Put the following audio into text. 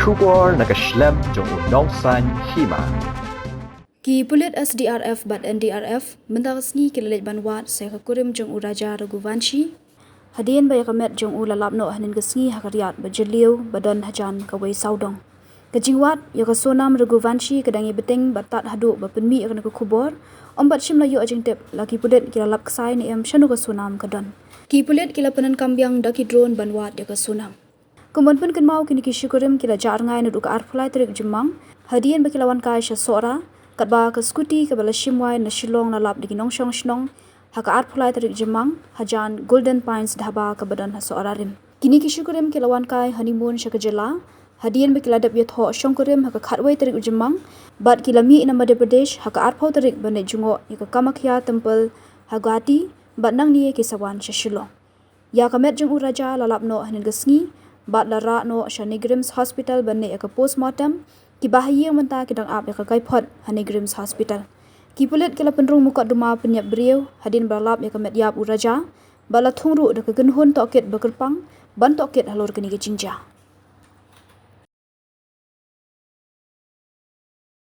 Trubor nakaslem jong unongsan Hima. Ki Pulit SDRF bat NDRF mendarsni kilalet banwat saya ke Kurim jong Raja Raghuvanshi. Hadian baya kamet jong lalapno hanin gesngi hakariat bajelio badan hajan kawai saudong. Kejingwat ya ke sonam Raghuvanshi kedangi Bteng batat hadu bapenmi akan ke kubor. Ombat shim layu ajing tep laki Pulit kila lap kesai ni em shanu ke sonam kadon. Ki Pulit kila penan kambiang daki drone banwat ya ke sonam. Kumbon pun kenmau kini kisyu Kurim kila jar ngai nudu ke arfulai terik jemang. Hadian bakilawan kai sya sora kat ba ke skuti ke bala shimwai na shilong na lap digi nongshong shnong haka arfulai terik jemang hajan Golden Pines dhaba ke badan ha sora rim. Kini kisyu Kurim kilawan kai honeymoon sya ke jela. Hadian bakiladap yatho shong Kurim haka khatwai terik jemang bat kilami ina Madhya Pradesh haka arpau terik bane jungo ya ke Kamakhya Temple hagati bat nang ni kisawan sya shilong. Ya kamet jung Raja lalapno hanin gesngi bat lara no Shanigrims Hospital bane ya ke postmortem ki bahaya menta kidang ap ya ke kaipot Hanigrims Hospital. Ki Pulit kila penrung muka duma penyap beriau hadin balap ya ke met yap Raja bala thungru da ke genhun tokit bekerpang ban tokit halor kini ke cinja.